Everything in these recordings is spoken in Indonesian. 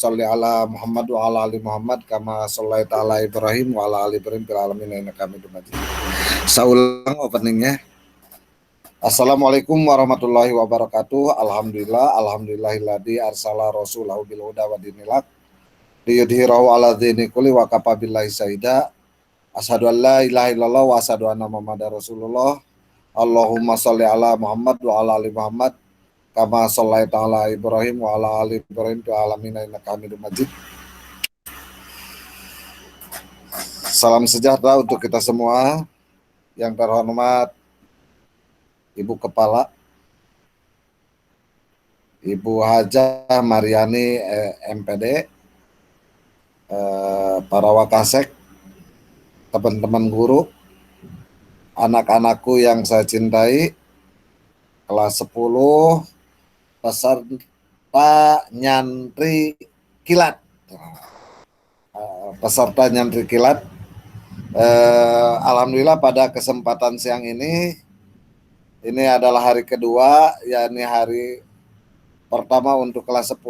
Sholli ala Muhammad wa ala ali Muhammad kama shallaita ala Ibrahim wa ala ali Ibrahim fil alamin innaka Hamidum Majid. Saulang openingnya. Assalamualaikum warahmatullahi wabarakatuh. Alhamdulillahilladzi arsala rasulahu bil huda wa dinil haq liyudhhirahu ala dzini kulli wa kafa billahi syahida. Asyhadu an la ilaha illallah wa asyhadu anna Muhammadar Rasulullah. Allahumma sholli ala Muhammad wa ala ali Muhammad kama shallaita ala Ibrahim wa ala ali Ibrahim fil alamin innaka Hamidum Majid. Salam sejahtera untuk kita semua. Yang terhormat Ibu Kepala Ibu Hajah Mariani MPD, para wakasek, teman-teman guru, anak-anakku yang saya cintai, kelas 10 peserta nyantri kilat. Alhamdulillah pada kesempatan siang ini adalah hari kedua, yakni hari pertama untuk kelas 10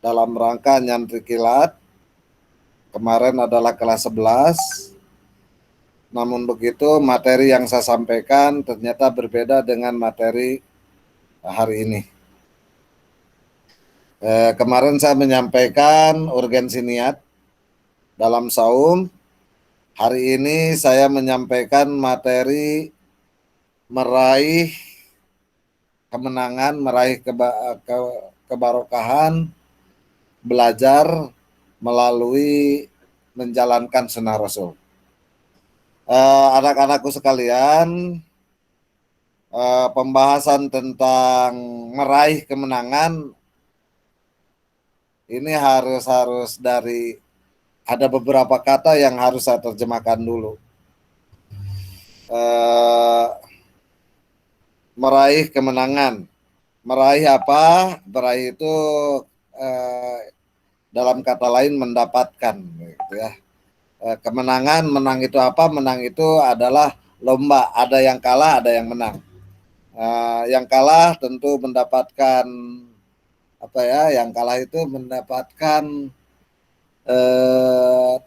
dalam rangka nyantri kilat. Kemarin adalah kelas 11. Namun begitu materi yang saya sampaikan ternyata berbeda dengan materi hari ini. Kemarin saya menyampaikan urgensi niat dalam saum. Hari ini saya menyampaikan materi meraih kemenangan, meraih kebarokahan, belajar melalui menjalankan sunnah Rasul. Anak-anakku sekalian, pembahasan tentang meraih kemenangan ini harus dari ada beberapa kata yang harus saya terjemahkan dulu. Meraih kemenangan, meraih apa? Meraih itu dalam kata lain mendapatkan, gitu ya. Kemenangan, menang itu apa? Menang itu adalah lomba, ada yang kalah, ada yang menang. Yang kalah tentu mendapatkan apa ya? Yang kalah itu mendapatkan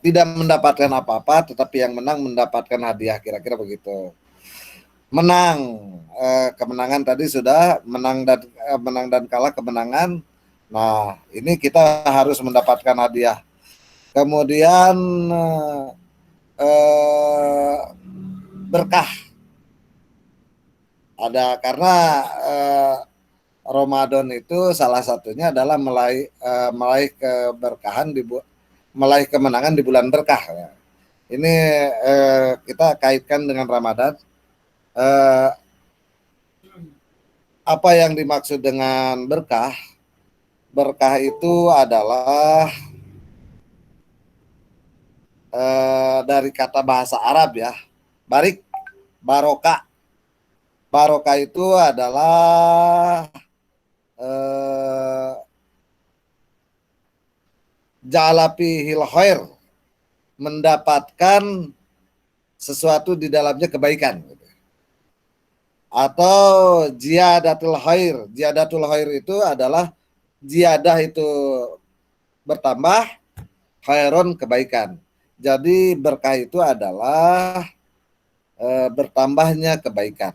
tidak mendapatkan apa-apa, tetapi yang menang mendapatkan hadiah, kira-kira begitu. Menang, kemenangan tadi sudah menang dan kalah kemenangan. Nah, ini kita harus mendapatkan hadiah. Kemudian berkah. Ada karena Ramadan itu salah satunya adalah meraih keberkahan meraih kemenangan di bulan berkah. Ini kita kaitkan dengan Ramadan. Apa yang dimaksud dengan berkah? Berkah itu adalah dari kata bahasa Arab ya, barik, barokah. Barokah itu adalah jalapihil khair, mendapatkan sesuatu di dalamnya kebaikan. Atau ziyadatul khair. Ziyadatul khair itu adalah ziyadah itu bertambah, khairon kebaikan. Jadi berkah itu adalah bertambahnya kebaikan.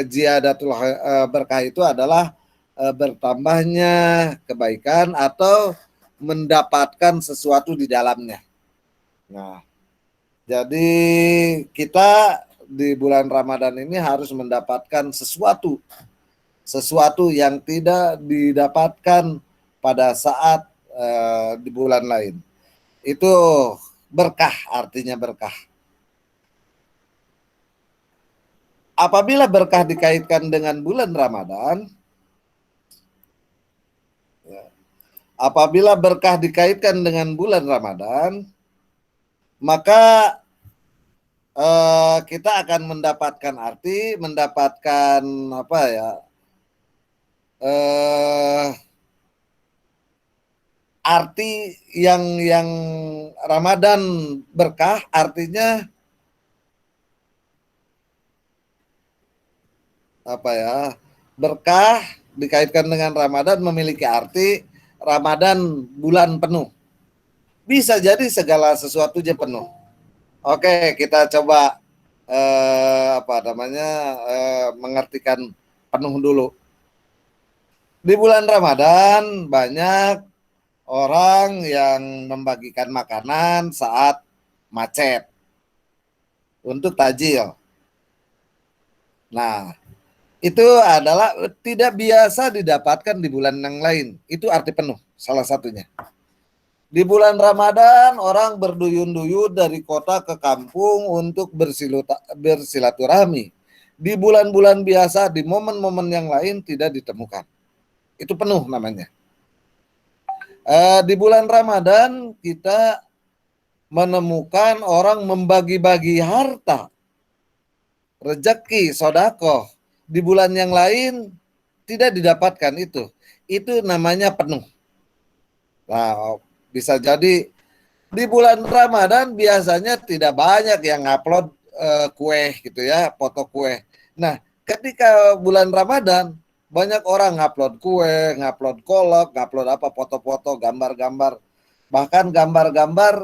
Ziyadatul berkah itu adalah bertambahnya kebaikan atau mendapatkan sesuatu di dalamnya. Nah, jadi kita di bulan Ramadan ini harus mendapatkan sesuatu yang tidak didapatkan pada saat di bulan lain. Itu berkah, artinya berkah. Apabila berkah dikaitkan dengan bulan Ramadan, maka kita akan mendapatkan apa ya? Arti yang Ramadan berkah artinya apa ya? Berkah dikaitkan dengan Ramadan memiliki arti Ramadan bulan penuh. Bisa jadi segala sesuatunya penuh. Oke, kita coba mengartikan penuh dulu. Di bulan Ramadan banyak orang yang membagikan makanan saat macet untuk tajil. Nah, itu adalah tidak biasa didapatkan di bulan yang lain. Itu arti penuh, salah satunya. Di bulan Ramadan, orang berduyun-duyun dari kota ke kampung untuk bersilaturahmi. Di bulan-bulan biasa, di momen-momen yang lain tidak ditemukan. Itu penuh namanya. Di bulan Ramadan, kita menemukan orang membagi-bagi harta, rezeki, sodako. Di bulan yang lain tidak didapatkan itu. Itu namanya penuh. Nah, bisa jadi di bulan Ramadan biasanya tidak banyak yang upload kue gitu ya, foto kue. Nah, ketika bulan Ramadan banyak orang ngupload kue, ngupload kolak, ngupload apa foto-foto, gambar-gambar. Bahkan gambar-gambar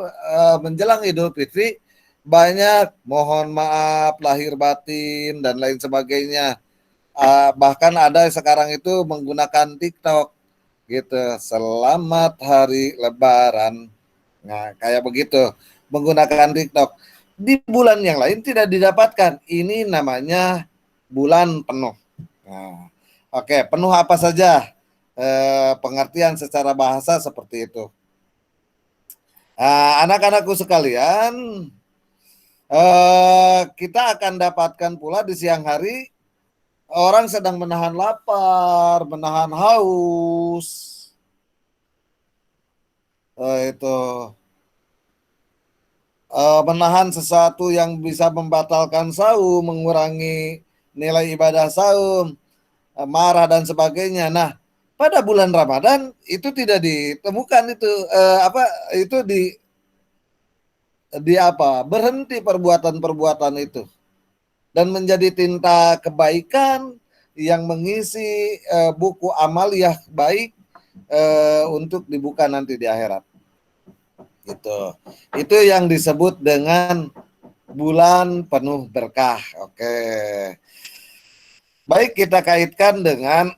menjelang Idul Fitri banyak mohon maaf lahir batin dan lain sebagainya. Bahkan ada sekarang itu menggunakan TikTok gitu. Selamat hari Lebaran. Nah, kayak begitu. Menggunakan TikTok. Di bulan yang lain tidak didapatkan. Ini namanya bulan penuh. Nah, oke, penuh apa saja? Pengertian secara bahasa seperti itu. Anak-anakku sekalian, kita akan dapatkan pula di siang hari orang sedang menahan lapar, menahan haus. Itu menahan sesuatu yang bisa membatalkan saum, mengurangi nilai ibadah saum, marah dan sebagainya. Nah, pada bulan Ramadan itu tidak ditemukan itu berhenti perbuatan-perbuatan itu dan menjadi tinta kebaikan yang mengisi buku amaliyah baik untuk dibuka nanti di akhirat. Gitu. Itu yang disebut dengan bulan penuh berkah. Oke. Baik, kita kaitkan dengan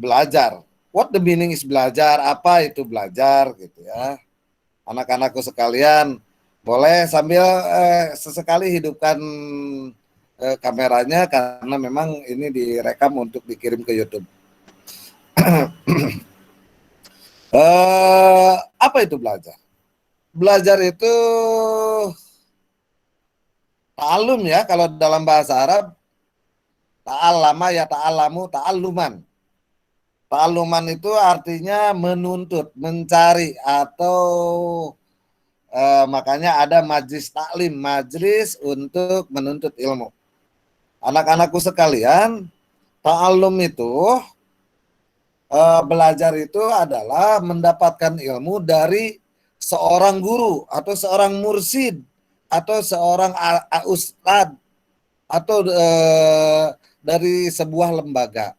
belajar. What the meaning is belajar? Apa itu belajar gitu ya. Anak-anakku sekalian, boleh sambil sesekali hidupkan kameranya karena memang ini direkam untuk dikirim ke YouTube. Apa itu belajar? Belajar itu ta'allum ya, kalau dalam bahasa Arab ta'allama ya ta'allamu ta'alluman. Ta'alluman itu artinya menuntut, mencari atau makanya ada majlis taklim, majlis untuk menuntut ilmu. Anak-anakku sekalian, ta'allum itu belajar itu adalah mendapatkan ilmu dari seorang guru atau seorang mursid atau seorang ustad atau dari sebuah lembaga.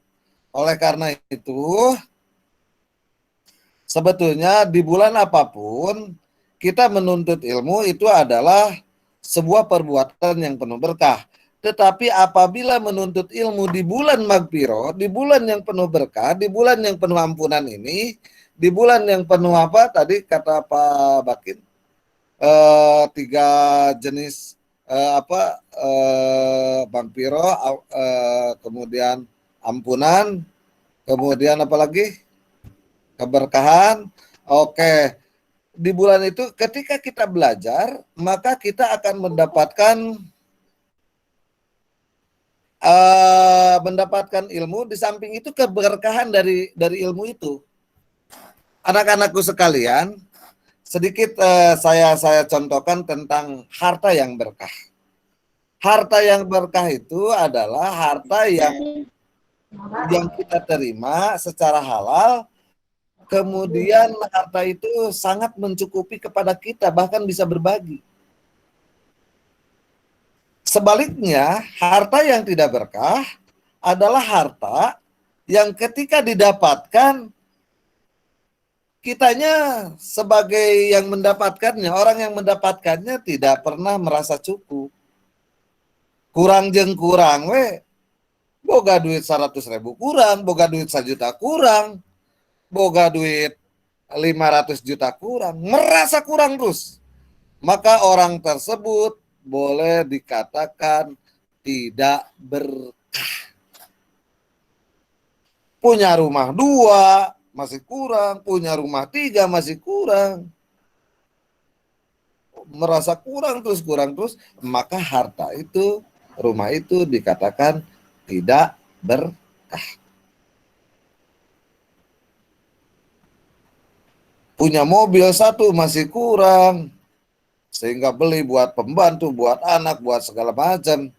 Oleh karena itu, sebetulnya di bulan apapun kita menuntut ilmu itu adalah sebuah perbuatan yang penuh berkah. Tetapi apabila menuntut ilmu di bulan Magpiro, di bulan yang penuh berkah, di bulan yang penuh ampunan ini, di bulan yang penuh apa tadi kata Pak Bakin, 3 jenis Magpiro, kemudian ampunan, kemudian apa lagi? Keberkahan. Oke. Di bulan itu ketika kita belajar, maka kita akan mendapatkan ilmu, di samping itu keberkahan dari ilmu itu. Anak-anakku sekalian, sedikit saya contohkan tentang harta yang berkah. Harta yang berkah itu adalah harta yang kita terima secara halal, kemudian harta itu sangat mencukupi kepada kita, bahkan bisa berbagi. Sebaliknya, harta yang tidak berkah adalah harta yang ketika didapatkan kitanya sebagai yang mendapatkannya, orang yang mendapatkannya tidak pernah merasa cukup. Kurang jeng kurang we, boga duit 100.000 kurang, boga duit 1 juta kurang, boga duit 500 juta kurang, merasa kurang terus. Maka orang tersebut boleh dikatakan tidak punya rumah 2 masih kurang, punya rumah 3 masih kurang, merasa kurang terus, maka harta itu, rumah itu dikatakan tidak berkah. Punya mobil 1 masih kurang, sehingga beli buat pembantu, buat anak, buat segala macam.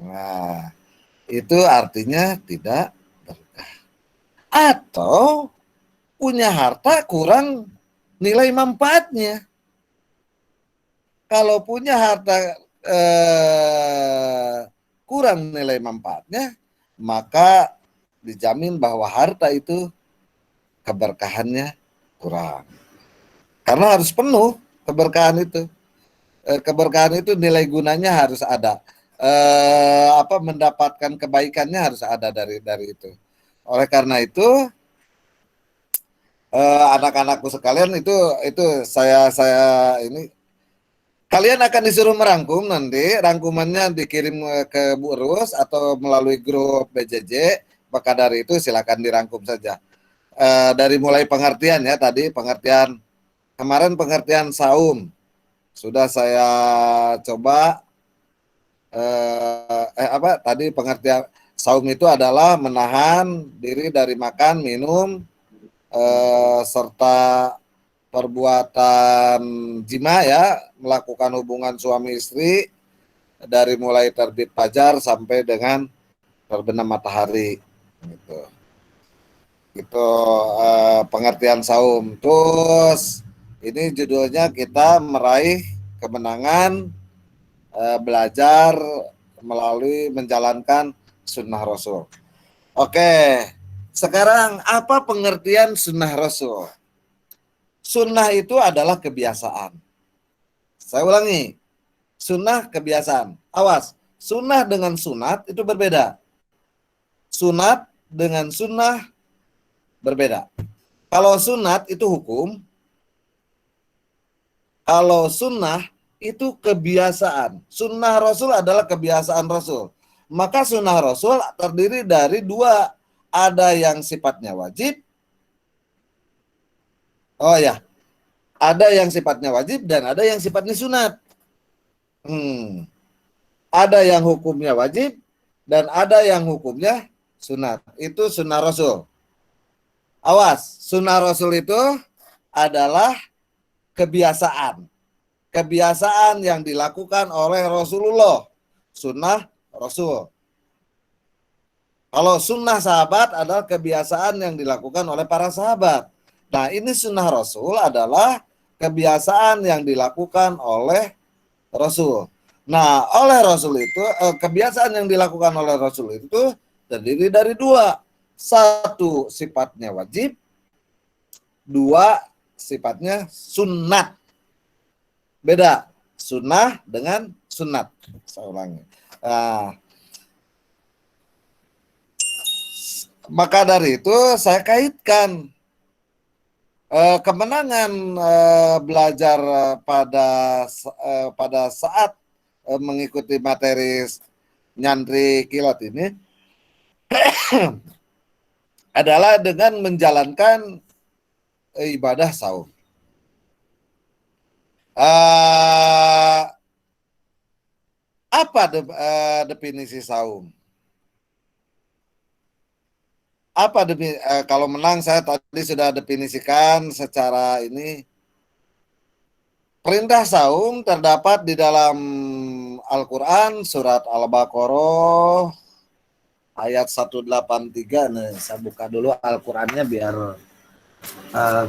Nah, itu artinya tidak berkah. Atau punya harta kurang nilai manfaatnya. Kalau punya harta kurang nilai manfaatnya, maka dijamin bahwa harta itu keberkahannya kurang. Karena harus penuh keberkahan itu. Keberkahan itu nilai gunanya harus ada. Mendapatkan kebaikannya harus ada dari itu. Oleh karena itu, anak-anakku sekalian, itu saya ini, kalian akan disuruh merangkum nanti, rangkumannya dikirim ke Bu Rus atau melalui grup BJJ. Maka dari itu silakan dirangkum saja. Dari mulai pengertian ya, tadi pengertian kemarin, pengertian saum sudah saya coba. Tadi pengertian saum itu adalah menahan diri dari makan, minum, serta perbuatan jima ya, melakukan hubungan suami istri dari mulai terbit fajar sampai dengan terbenam matahari gitu. Itu pengertian saum. Terus ini judulnya kita meraih kemenangan belajar melalui menjalankan sunnah Rasul. Oke, sekarang apa pengertian sunnah Rasul? Sunnah itu adalah kebiasaan. Saya ulangi, sunnah kebiasaan. Awas, sunnah dengan sunat itu berbeda. Sunat dengan sunnah berbeda. Kalau sunat itu hukum, kalau sunnah itu kebiasaan. Sunnah Rasul adalah kebiasaan Rasul. Maka sunnah Rasul terdiri dari 2. Ada yang sifatnya wajib. Oh ya, ada yang sifatnya wajib dan ada yang sifatnya sunat. Ada yang hukumnya wajib dan ada yang hukumnya sunat. Itu sunnah Rasul. Awas, sunnah Rasul itu adalah kebiasaan. Kebiasaan yang dilakukan oleh Rasulullah. Sunnah Rasul. Kalau sunnah sahabat adalah kebiasaan yang dilakukan oleh para sahabat. Nah, ini sunnah Rasul adalah kebiasaan yang dilakukan oleh Rasul. Nah, oleh Rasul itu, kebiasaan yang dilakukan oleh Rasul itu terdiri dari 2. 1 sifatnya wajib, 2 sifatnya sunnat. Beda sunnah dengan sunat. Saya ulangi. Nah, maka dari itu saya kaitkan kemenangan belajar pada saat mengikuti materi nyantri kilat ini adalah dengan menjalankan ibadah saum. Apa definisi saum? Apa kalau menang saya tadi sudah definisikan secara ini. Perintah saum terdapat di dalam Al-Qur'an surat Al-Baqarah ayat 183. Nah, saya buka dulu Al-Qur'annya biar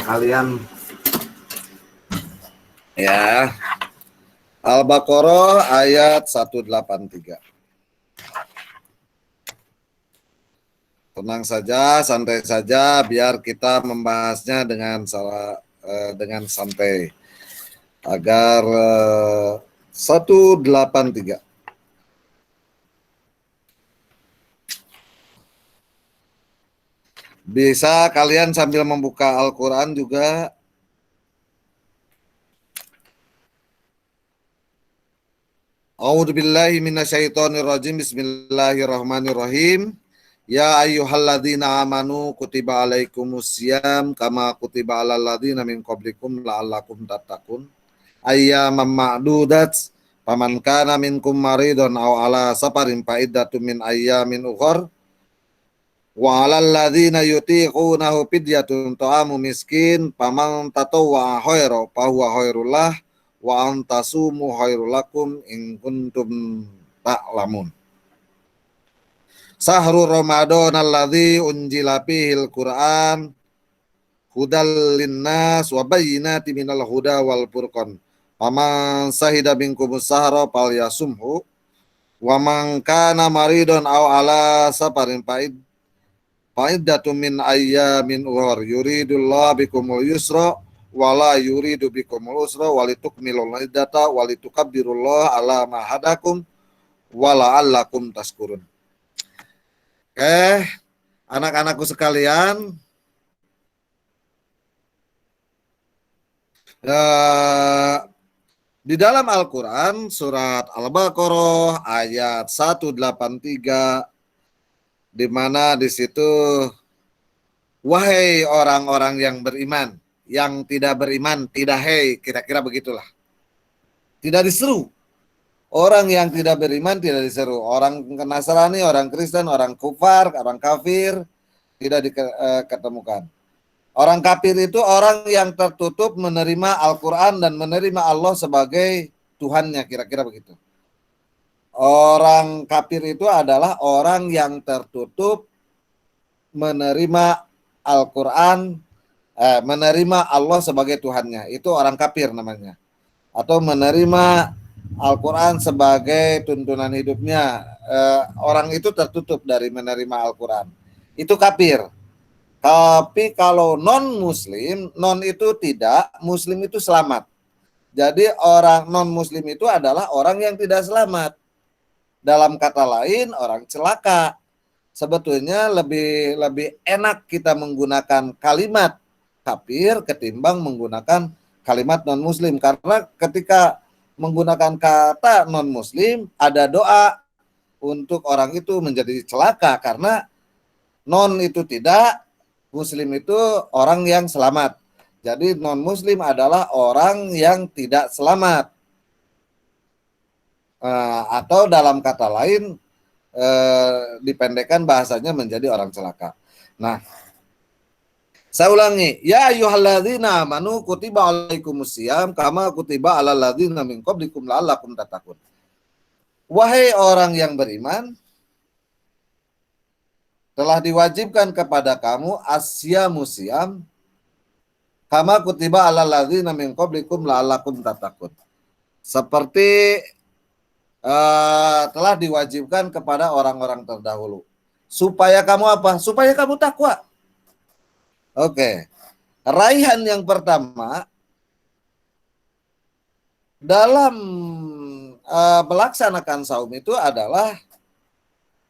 kalian ya. Al-Baqarah ayat 183. Tenang saja, santai saja, biar kita membahasnya dengan santai agar 183. Bisa kalian sambil membuka Al-Quran juga. A'udzubillahi minasyaitonirrajim. Bismillahirrahmanirrahim. Ya ayyuhalladzina amanu kutiba alaikumusiyam kama kutiba alal ladzina min qablikum la'allakum tattaqun. Ayyaman ma'dudat faman kana minkum maridun aw ala safarin fa iddatun min ayyamin ukhra wa alal ladzina yutiqunahu fidyatun ta'amu miskin faman tatawwa khairan fa huwa khairul lah wa antasumu khairul lakum in kuntum ta'lamun. Sahrul Ramadan alladzi unjila fihil Qur'an hudal linnas wa bayyinatin minal huda wal furqan. Faman sahida minkumus sahra falyasumhu wa man kana maridun aw ala safarin fa'iddatun min ayyamin ukhra yuridullahu bikumul yusra wala yuridu bikumul usra walitukmilul iddata walitukabbirullaha ala ma hadakum wa la'allakum tashkurun. Anak-anakku sekalian, di dalam Al-Quran surat Al-Baqarah ayat 183, di mana di situ, wahai orang-orang yang beriman, yang tidak beriman tidak hei, kira-kira begitulah. Tidak diseru. Orang yang tidak beriman tidak diseru. Orang Nasrani, orang Kristen, orang kufar, orang kafir tidak diketemukan. Orang kafir itu orang yang tertutup menerima Al-Quran dan menerima Allah sebagai Tuhannya, kira-kira begitu. Orang kafir itu adalah orang yang tertutup menerima Al-Quran, menerima Allah sebagai Tuhannya. Itu orang kafir namanya. Atau menerima Al-Quran sebagai tuntunan hidupnya. Orang itu tertutup dari menerima Al-Quran. Itu kafir. Tapi kalau non-muslim, non itu tidak, muslim itu selamat. Jadi orang non-muslim itu adalah orang yang tidak selamat. Dalam kata lain, orang celaka. Sebetulnya lebih enak kita menggunakan kalimat kafir ketimbang menggunakan kalimat non-muslim. Karena ketika menggunakan kata non-muslim, ada doa untuk orang itu menjadi celaka, karena non itu tidak, muslim itu orang yang selamat. Jadi non-muslim adalah orang yang tidak selamat. Atau dalam kata lain, dipendekkan bahasanya menjadi orang celaka. Nah, saya ulangi, ya ayyuhalladzina amanu kutiba alaikumusiyam kama kutiba alal ladzina min qablikum la'allakum tattaqun. Wahai orang yang beriman, telah diwajibkan kepada kamu asyamusiyam kama kutiba alal ladzina min qablikum la'allakum tattaqun. Seperti telah diwajibkan kepada orang-orang terdahulu. Supaya kamu apa? Supaya kamu takwa. Oke, raihan yang pertama dalam melaksanakan saum itu adalah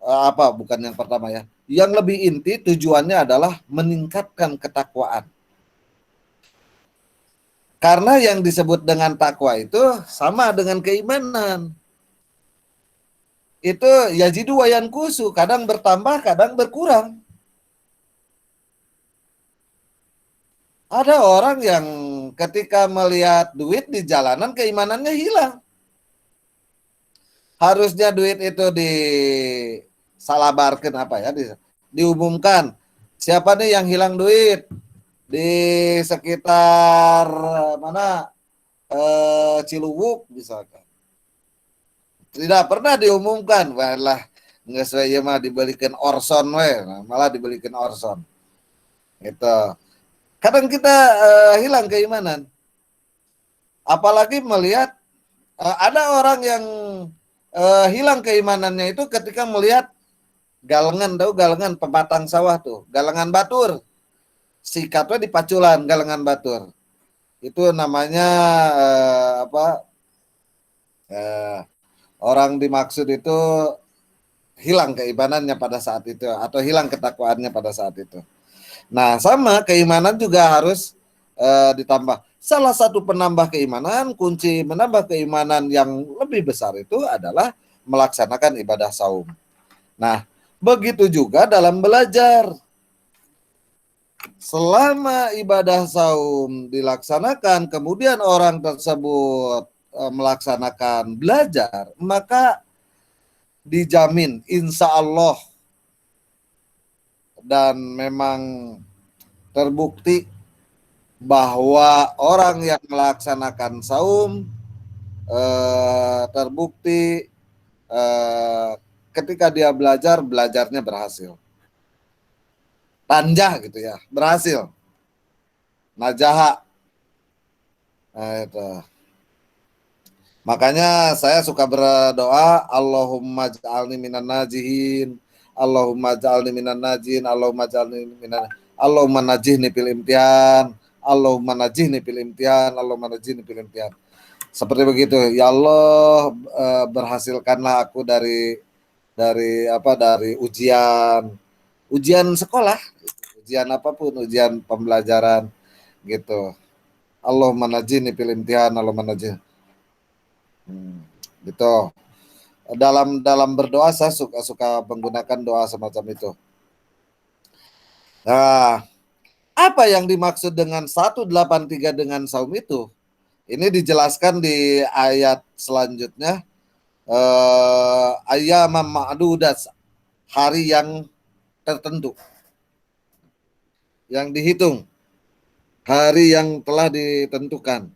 apa? Bukan yang pertama ya. Yang lebih inti tujuannya adalah meningkatkan ketakwaan. Karena yang disebut dengan takwa itu sama dengan keimanan. Itu yazidu wa yanqusu, kadang bertambah, kadang berkurang. Ada orang yang ketika melihat duit di jalanan keimanannya hilang. Harusnya duit itu disalabarkan apa ya, diumumkan. Siapa nih yang hilang duit di sekitar mana, Ciluwuk misalkan. Tidak pernah diumumkan. Walah, nggak saya mah dibalikin orson malah dibalikin orson. Gitu. Kadang kita hilang keimanan. Apalagi melihat ada orang yang hilang keimanannya itu ketika melihat Galengan, tahu galengan pematang sawah tuh, galengan batur. Sikatnya di paculan galengan batur. Itu namanya apa? Eh, orang dimaksud itu hilang keimanannya pada saat itu atau hilang ketakwaannya pada saat itu. Nah, sama keimanan juga harus ditambah. Salah satu penambah keimanan, kunci menambah keimanan yang lebih besar itu adalah melaksanakan ibadah saum. Nah, begitu juga dalam belajar. Selama ibadah saum dilaksanakan, kemudian orang tersebut melaksanakan belajar, maka dijamin insya Allah dan memang terbukti bahwa orang yang melaksanakan saum terbukti eh, ketika dia belajarnya berhasil. Tanjah gitu ya, berhasil. Najaha. Nah, itu. Makanya saya suka berdoa, Allahumma ja'alni minan najihin, Allahumma ja'alni minan najihin, Allahumma ja'alni minan, Allahumma najihni fil imtihan, Allahumma najihni fil imtihan, Allahumma najihni fil imtihan. Seperti begitu. Ya Allah, berhasilkanlah aku dari ujian sekolah, ujian apapun, ujian pembelajaran gitu. Allahumma najihni fil imtihan, Allahumma najihni. Gitu. Dalam berdoa saya suka menggunakan doa semacam itu. Nah, apa yang dimaksud dengan 183 dengan saum itu? Ini dijelaskan di ayat selanjutnya. Ayyamam ma'dudat, hari yang tertentu, yang dihitung, hari yang telah ditentukan.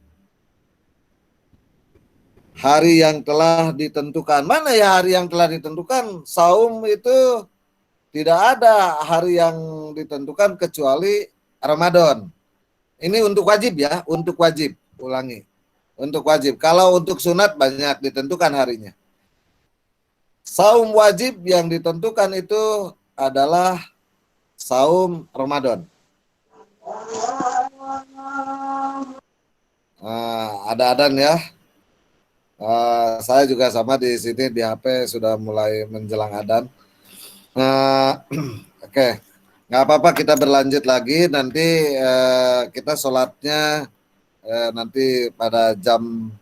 Hari yang telah ditentukan. Mana ya hari yang telah ditentukan? Saum itu tidak ada hari yang ditentukan kecuali Ramadan. Ini untuk wajib ya, untuk wajib. Ulangi. Untuk wajib. Kalau untuk sunat banyak ditentukan harinya. Saum wajib yang ditentukan itu adalah saum Ramadan. Ada adan ya. Saya juga sama di sini di HP sudah mulai menjelang adan. Oke, nggak apa-apa kita berlanjut lagi. Nanti kita sholatnya nanti pada jam.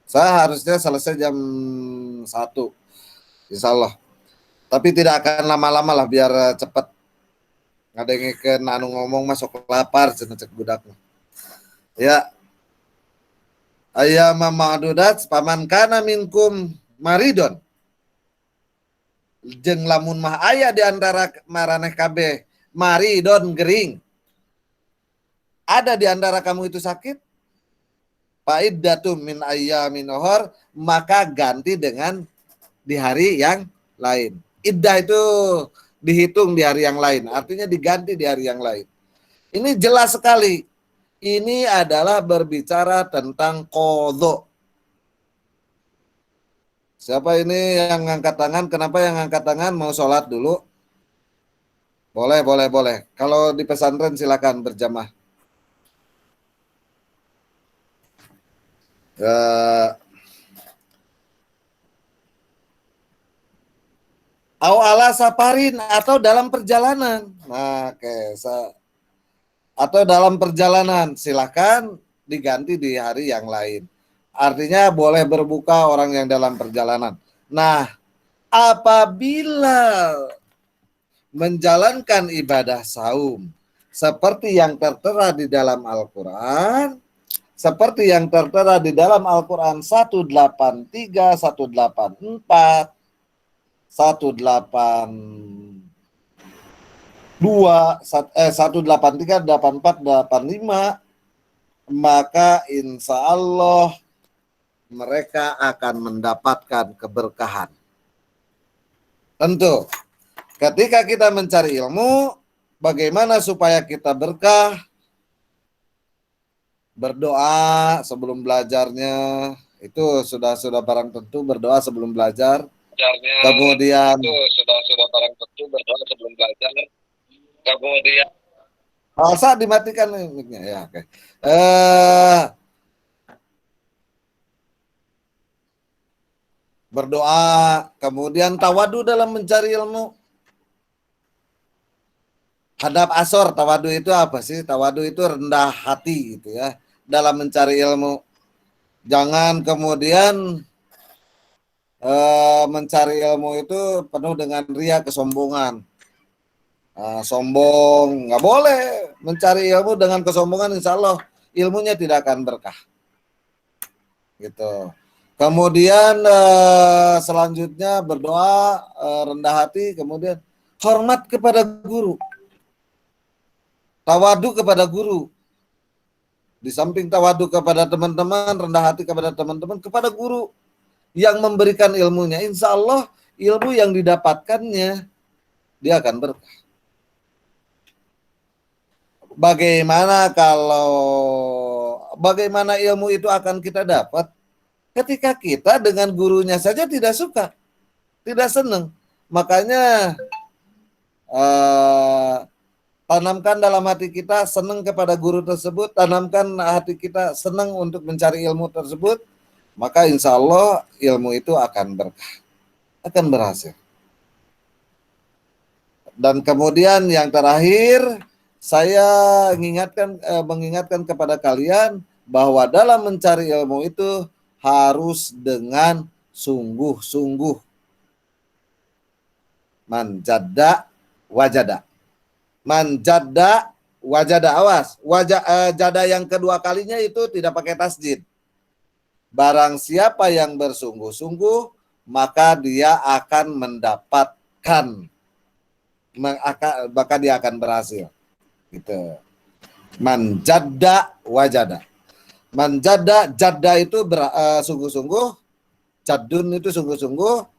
Saya harusnya selesai jam 1, insya Allah. Tapi tidak akan lama-lama lah biar cepat. Ngadengikeun anu ngomong masuk lapar cenah cek budakna. Ya, ayyama ma'dudat paman kana minkum maridon. Jeung lamun mah aya di antara maraneh kabeh maridon gering. Ada di antara kamu itu sakit? Fa'iddatum min ayyamin ukhar, maka ganti dengan di hari yang lain. Iddah itu dihitung di hari yang lain, artinya diganti di hari yang lain. Ini jelas sekali. Ini adalah berbicara tentang qadha. Siapa ini yang ngangkat tangan? Kenapa yang ngangkat tangan? Mau sholat dulu? Boleh. Kalau di pesantren silakan berjamaah. Ala saparin atau dalam perjalanan. Nah, atau dalam perjalanan silakan diganti di hari yang lain. Artinya boleh berbuka orang yang dalam perjalanan. Nah, apabila menjalankan ibadah saum seperti yang tertera di dalam Al-Quran, seperti yang tertera di dalam Al-Quran 183, 184, 183, 84, 85, maka insya Allah mereka akan mendapatkan keberkahan. Tentu, ketika kita mencari ilmu, bagaimana supaya kita berkah? Berdoa sebelum belajarnya, itu sudah barang tentu berdoa sebelum belajar. Kemudian itu sudah barang tentu berdoa sebelum belajar. Kemudian saat dimatikan mic-nya ya, oke. Berdoa, kemudian tawadu dalam mencari ilmu. Hadap asor, tawadu itu apa sih? Tawadu itu rendah hati gitu ya dalam mencari ilmu. Jangan kemudian mencari ilmu itu penuh dengan ria, kesombongan. Sombong, nggak boleh mencari ilmu dengan kesombongan, insya Allah ilmunya tidak akan berkah. Gitu. Kemudian selanjutnya berdoa rendah hati, kemudian hormat kepada guru, tawadu kepada guru. Di samping tawadu kepada teman-teman, rendah hati kepada teman-teman, kepada guru yang memberikan ilmunya, insya Allah ilmu yang didapatkannya dia akan berkah. Bagaimana ilmu itu akan kita dapat ketika kita dengan gurunya saja tidak suka, tidak senang. Makanya tanamkan dalam hati kita senang kepada guru tersebut, tanamkan hati kita senang untuk mencari ilmu tersebut, maka insya Allah ilmu itu akan berkah, akan berhasil. Dan kemudian yang terakhir, saya mengingatkan kepada kalian bahwa dalam mencari ilmu itu harus dengan sungguh-sungguh. Man jadda wajada. Man jadda wajada. Awas, jada yang kedua kalinya itu tidak pakai tasjid. Barang siapa yang bersungguh-sungguh, maka dia akan mendapatkan, maka dia akan berhasil. Gitu. Man jadda wajada. Man jadda, jadda itu sungguh-sungguh, jadun itu sungguh-sungguh,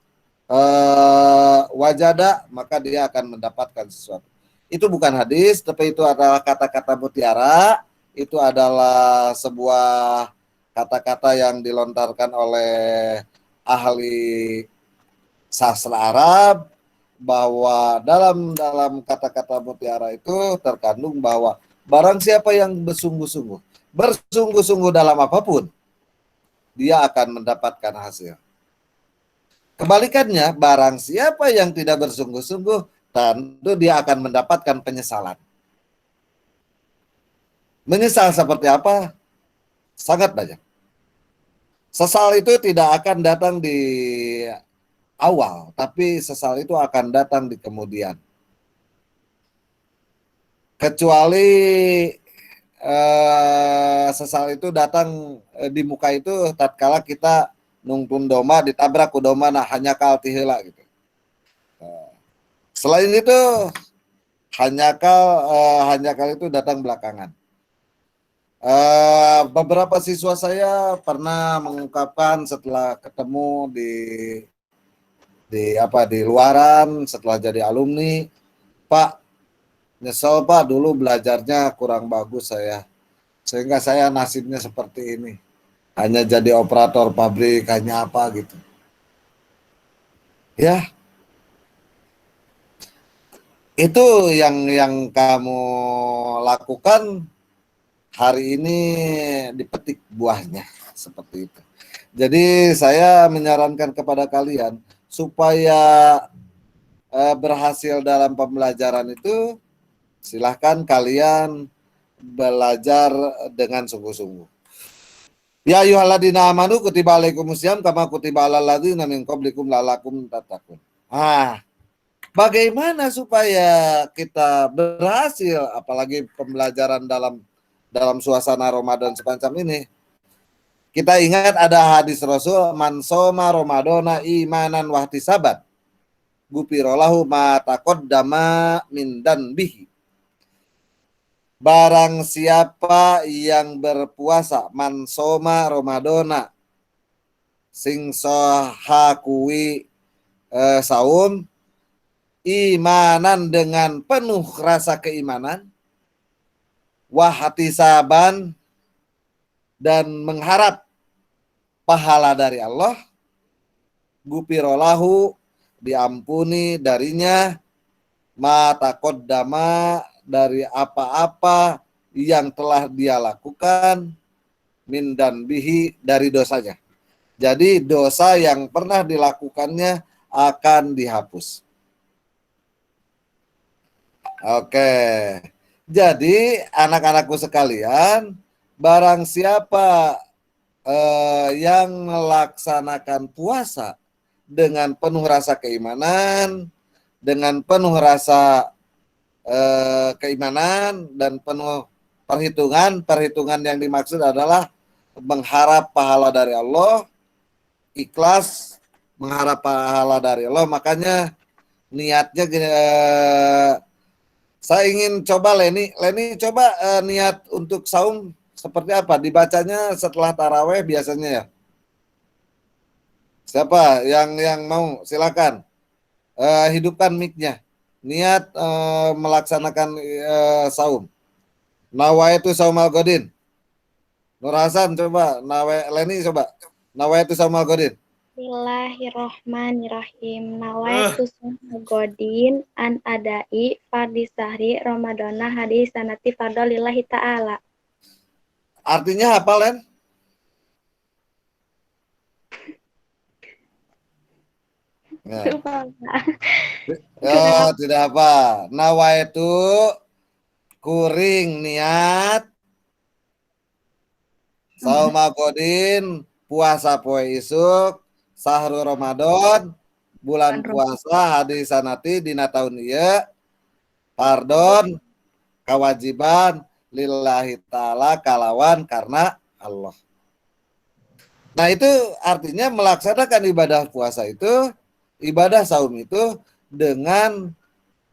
wajada maka dia akan mendapatkan sesuatu. Itu bukan hadis, tapi itu adalah kata-kata mutiara. Itu adalah sebuah kata-kata yang dilontarkan oleh ahli sastra Arab, bahwa dalam kata-kata mutiara itu terkandung bahwa barang siapa yang bersungguh-sungguh dalam apapun, dia akan mendapatkan hasil. Kebalikannya, barang siapa yang tidak bersungguh-sungguh, tentu dia akan mendapatkan penyesalan. Menyesal seperti apa? Sangat banyak. Sesal itu tidak akan datang di awal, tapi sesal itu akan datang di kemudian. Kecuali sesal itu datang di muka itu tatkala kita nungtun doma ditabrak ku doma nah hanya kal tihela gitu. Selain itu hanya kal itu datang belakangan. Beberapa siswa saya pernah mengungkapkan setelah ketemu di luaran setelah jadi alumni, Pak, nyesel Pak, dulu belajarnya kurang bagus saya, sehingga saya nasibnya seperti ini, hanya jadi operator pabrik, hanya apa gitu. Ya, itu yang kamu lakukan hari ini dipetik buahnya seperti itu. Jadi saya menyarankan kepada kalian supaya berhasil dalam pembelajaran itu, silahkan kalian belajar dengan sungguh-sungguh. Ya ayyuhalladzina amanu kutiba alaikumusiyam kama kutiba alal ladzina min qablikum la'allakum tattaqun. Bagaimana supaya kita berhasil apalagi pembelajaran dalam suasana Ramadan semacam ini? Kita ingat ada hadis Rasul, man soma Ramadana imanan wahtisaban gupirolahu ma taqaddama min danbihi. Barang siapa yang berpuasa man soma Ramadana sing saha kuwi saum imanan dengan penuh rasa keimanan wahtisaban dan mengharap pahala dari Allah, gupirolahu, diampuni darinya, ma taqaddama, dari apa-apa yang telah dia lakukan, min dan bihi, dari dosanya. Jadi dosa yang pernah dilakukannya akan dihapus. Oke. Jadi anak-anakku sekalian, barang siapa yang melaksanakan puasa dengan penuh rasa keimanan, dengan penuh rasa keimanan dan penuh perhitungan. Perhitungan yang dimaksud adalah mengharap pahala dari Allah, ikhlas mengharap pahala dari Allah. Makanya niatnya saya ingin coba Leni coba niat untuk saum seperti apa? Dibacanya setelah taraweh biasanya ya. Siapa yang mau? Silakan. Hidupkan mic-nya. Niat melaksanakan saum. Nawaitu saumal godin. Nur Hasan coba. Leni coba. Nawaitu saumal godin. Bismillahirrohmanirrohim. Nawaitu godin an adai fardhi sahri Ramadana hadis sanati fardolillahi ta'ala. Artinya apa, Len? Ya. Oh, tidak apa. Nawaitu kuring niat sauma godin puasa poe isuk sahru Ramadan bulan puasa hadis sanati dina tahun ieu pardon kewajiban lillahi ta'ala kalawan karena Allah. Nah itu artinya melaksanakan ibadah puasa itu, ibadah saum itu dengan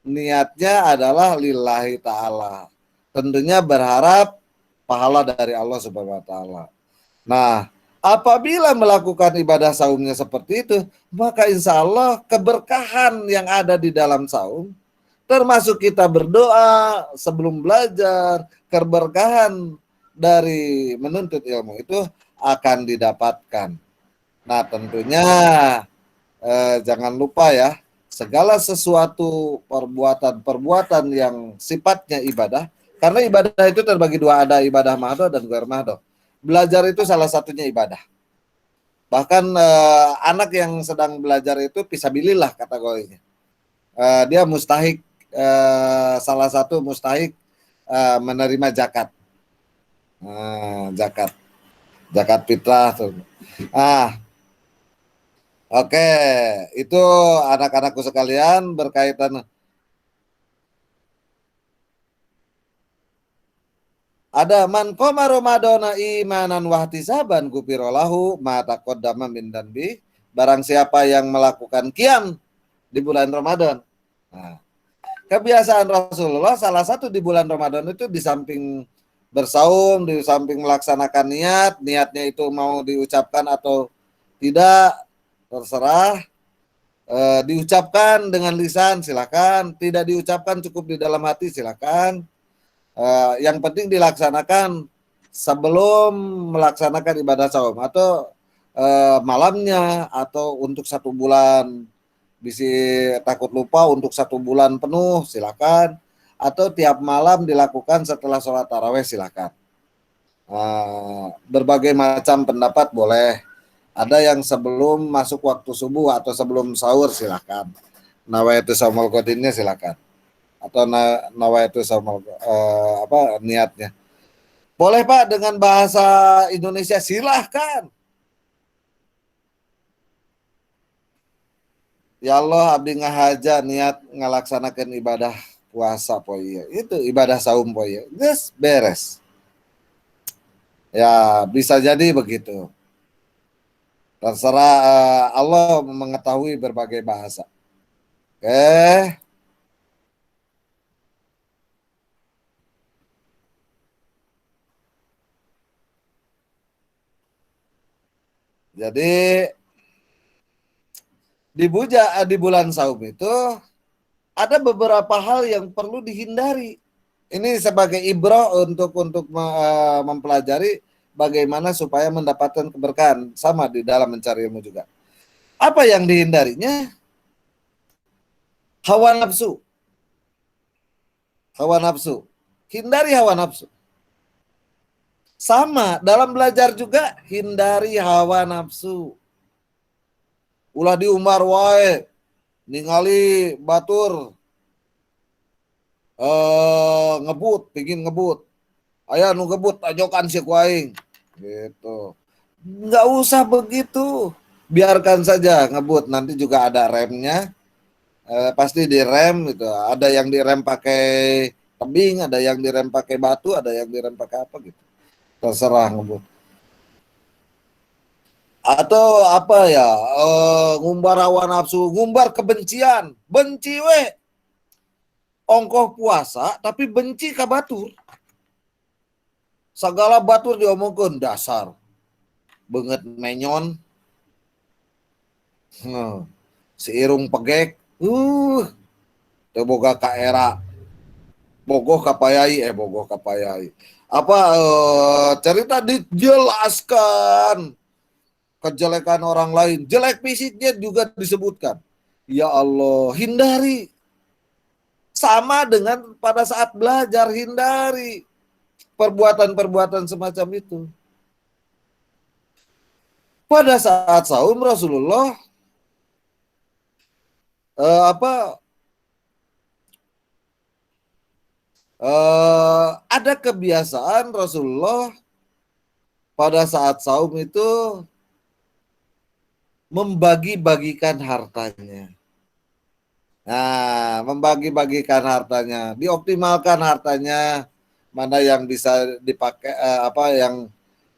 niatnya adalah lillahi ta'ala. Tentunya berharap pahala dari Allah Subhanahu wa taala. Nah, apabila melakukan ibadah saumnya seperti itu, maka insya Allah keberkahan yang ada di dalam saum, termasuk kita berdoa sebelum belajar, keberkahan dari menuntut ilmu itu akan didapatkan. Nah, tentunya jangan lupa ya, segala sesuatu perbuatan yang sifatnya ibadah, karena ibadah itu terbagi dua, ada ibadah mahdoh dan ghair mahdoh. Belajar itu salah satunya ibadah. Bahkan anak yang sedang belajar itu fisabilillah kategorinya. Dia mustahik, salah satu mustahik menerima zakat. Zakat fitrah tuh. Oke, itu anak-anakku sekalian berkaitan. Ada man qoma ramadhana imanan wahtisaban gufirolahu ma taqaddama min danbi. Barang siapa yang melakukan qiyam di bulan Ramadan. Nah, kebiasaan Rasulullah salah satu di bulan Ramadan itu di samping bersaum, di samping melaksanakan niatnya itu mau diucapkan atau tidak terserah. Diucapkan dengan lisan silakan, tidak diucapkan cukup di dalam hati silakan. Yang penting dilaksanakan sebelum melaksanakan ibadah saum atau malamnya atau untuk 1 bulan, bisa takut lupa untuk 1 bulan penuh silakan, atau tiap malam dilakukan setelah sholat taraweh silakan. Berbagai macam pendapat boleh. Ada yang sebelum masuk waktu subuh atau sebelum sahur silakan. Nawaitu saumal godinnya silakan. Atau nawaitu saumal niatnya. Boleh Pak dengan bahasa Indonesia silahkan. Ya Allah abdi ngahaja niat ngalaksanakan ibadah puasa poe itu ibadah saum poe geus beres. Ya bisa jadi begitu. Terserah Allah mengetahui berbagai bahasa. Oke. Jadi di bulan saum itu ada beberapa hal yang perlu dihindari. Ini sebagai ibrah untuk mempelajari bagaimana supaya mendapatkan keberkahan, sama di dalam mencari ilmu juga. Apa yang dihindarinya? Hawa nafsu. Hawa nafsu. Hindari hawa nafsu. Sama, dalam belajar juga hindari hawa nafsu. Ulah di umar wae, ningali batur ngebut, pingin ngebut. Aya nu ngebut ajokan si kuaing. Gitu. Nggak usah begitu. Biarkan saja ngebut, nanti juga ada remnya. Pasti direm gitu. Ada yang direm pakai tebing, ada yang direm pakai batu, ada yang direm pakai apa gitu. Terserah ngebut. Atau apa ya, ngumbar hawa nafsu, ngumbar kebencian, benci we, ongkoh puasa tapi benci ka batur, segala batur diomongkeun dasar banget menyon, si irung pegek, teu boga ka era, bogoh kapayai, apa cerita dijelaskan kejelekan orang lain, jelek fisiknya juga disebutkan. Ya Allah, hindari. Sama dengan pada saat belajar, hindari perbuatan-perbuatan semacam itu. Pada saat saum Rasulullah ada kebiasaan Rasulullah pada saat saum itu membagi-bagikan hartanya. Nah, membagi-bagikan hartanya, dioptimalkan hartanya, mana yang bisa dipakai,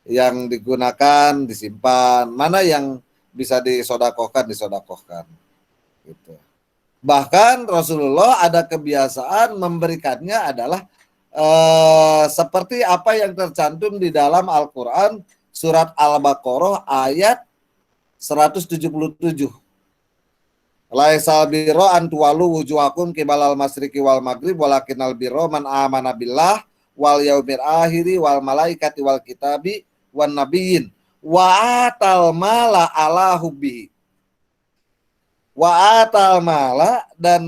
yang digunakan, disimpan, mana yang bisa disodakohkan, gitu. Bahkan Rasulullah ada kebiasaan memberikannya adalah seperti apa yang tercantum di dalam Al-Quran surat Al-Baqarah ayat 177. Laisal birro an tuwalu wujuhakum kibalal masriki wal maghrib walakinal birro man amana billah wal yaumil akhiri wal malaikati wal kitabi wan nabiyyin wa atal mala ala hubbi. Wa atal mala, dan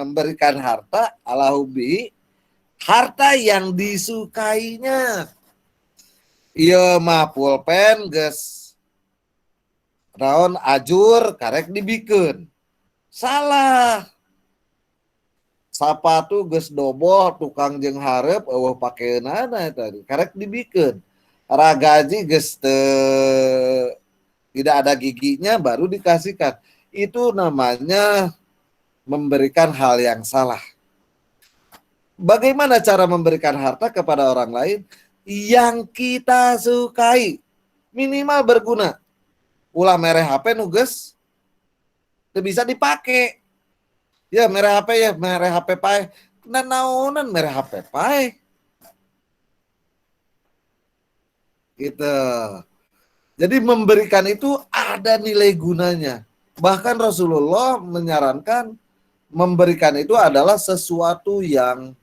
memberikan harta ala hubbi, harta yang disukainya. Ieu mah pulpen geus naon ajur karek dibikeun. Salah. Sapatu geus doboh tukang jeung hareup eueuh pakeunana tadi karek dibikeun. Ragaji geus tidak ada giginya baru dikasihkan. Itu namanya memberikan hal yang salah. Bagaimana cara memberikan harta kepada orang lain? Yang kita sukai, minimal berguna. Ulah mere HP nuges teu bisa dipake. Ya mere HP pae. Nanaonan mere HP pae. Gitu. Jadi memberikan itu ada nilai gunanya. Bahkan Rasulullah menyarankan memberikan itu adalah sesuatu yang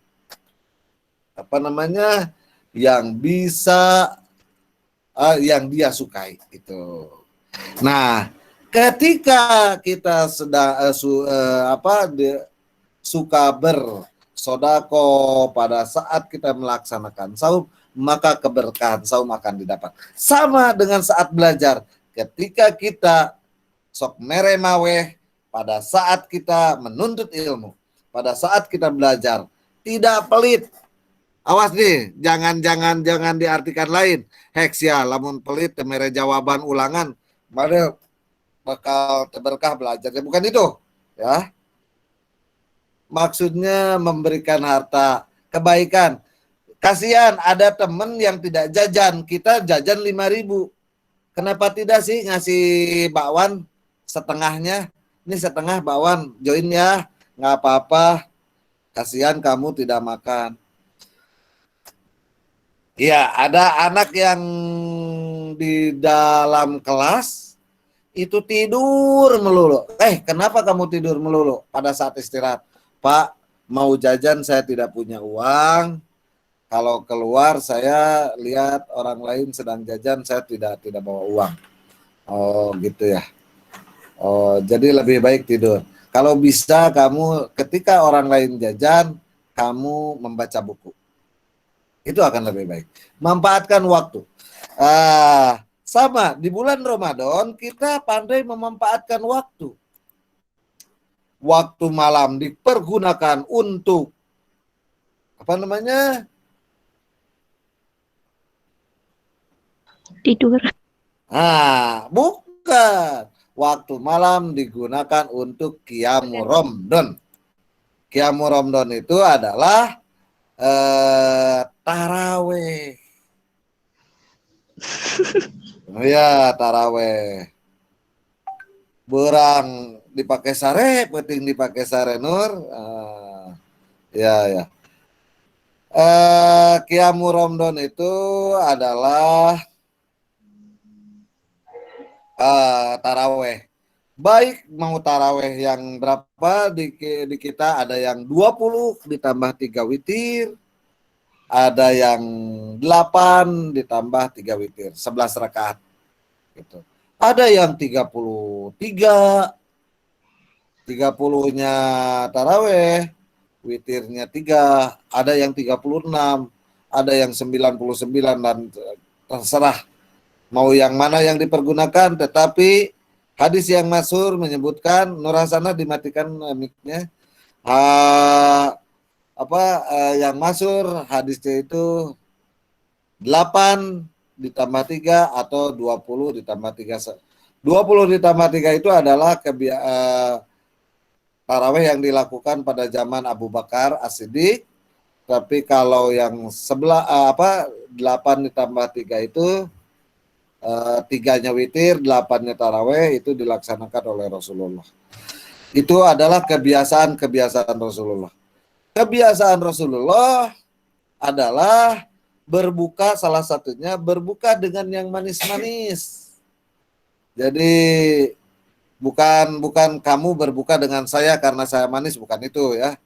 yang bisa yang dia sukai itu. Nah, ketika kita sedang suka bersodako pada saat kita melaksanakan saum, maka keberkahan saum akan didapat. Sama dengan saat belajar, ketika kita sok mere maweh pada saat kita menuntut ilmu, pada saat kita belajar, tidak pelit. Awas nih, jangan diartikan lain. Heks ya, lamun pelit mere jawaban ulangan, mana bakal berkah belajarnya, bukan itu, ya. Maksudnya memberikan harta kebaikan. Kasihan ada temen yang tidak jajan, kita jajan 5.000. Kenapa tidak sih ngasih bakwan setengahnya? Ini setengah bakwan, join ya, nggak apa-apa. Kasihan kamu tidak makan. Ya, ada anak yang di dalam kelas itu tidur melulu. Kenapa kamu tidur melulu pada saat istirahat? Pak, mau jajan saya tidak punya uang. Kalau keluar saya lihat orang lain sedang jajan, saya tidak bawa uang. Oh gitu ya. Oh, jadi lebih baik tidur. Kalau bisa kamu ketika orang lain jajan, kamu membaca buku. Itu akan lebih baik. Manfaatkan waktu. Sama di bulan Ramadan kita pandai memanfaatkan waktu. Waktu malam dipergunakan untuk apa namanya? Tidur. Bukan. Waktu malam digunakan untuk Qiyamul Ramadan. Qiyamul Ramadan itu adalah taraweh. Oh ya, taraweh. Berang dipakai sare, penting dipakai sare nur. Ya ya. Qiyamul Ramadan itu adalah taraweh. Baik mau taraweh yang berapa di kita, ada yang 20 ditambah 3 witir, ada yang 8 ditambah 3 witir, 11 rakaat gitu. Ada yang 33, 30-nya taraweh, witirnya 3, ada yang 36, ada yang 99, dan terserah mau yang mana yang dipergunakan, tetapi hadis yang masyhur menyebutkan, Nur Hasanah dimatikan mic-nya. Yang masyhur hadisnya itu 8 ditambah 3 atau 20 ditambah 3. 20 ditambah 3 itu adalah tarawih yang dilakukan pada zaman Abu Bakar As-Siddiq. Tapi kalau yang 8 ditambah 3 itu 3-nya witir, 8-nya taraweh, itu dilaksanakan oleh Rasulullah. Itu adalah kebiasaan Rasulullah. Kebiasaan Rasulullah adalah berbuka, salah satunya berbuka dengan yang manis-manis. Jadi bukan kamu berbuka dengan saya karena saya manis, bukan itu ya.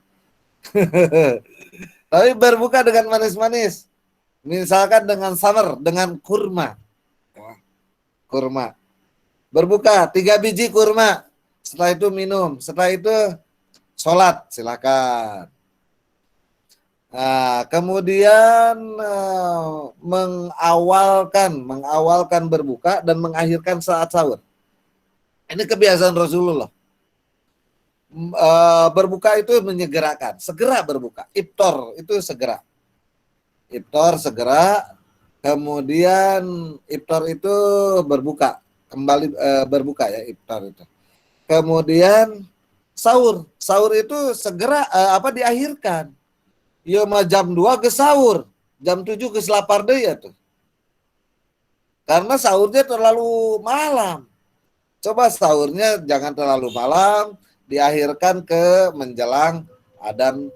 Tapi berbuka dengan manis-manis. Misalkan dengan samar, dengan kurma. Berbuka 3 biji kurma, setelah itu minum, setelah itu sholat, silakan. Kemudian mengawalkan berbuka dan mengakhirkan saat sahur. Ini kebiasaan Rasulullah. Berbuka itu menyegerakan, segera berbuka. Iftar itu segera. Kemudian iftar itu berbuka, kembali berbuka ya iftar itu. Kemudian sahur itu segera diakhirkan. Ya jam 2 ke sahur, jam 7 ke lapar deh ya tuh. Karena sahurnya terlalu malam. Coba sahurnya jangan terlalu malam, diakhirkan ke menjelang adzan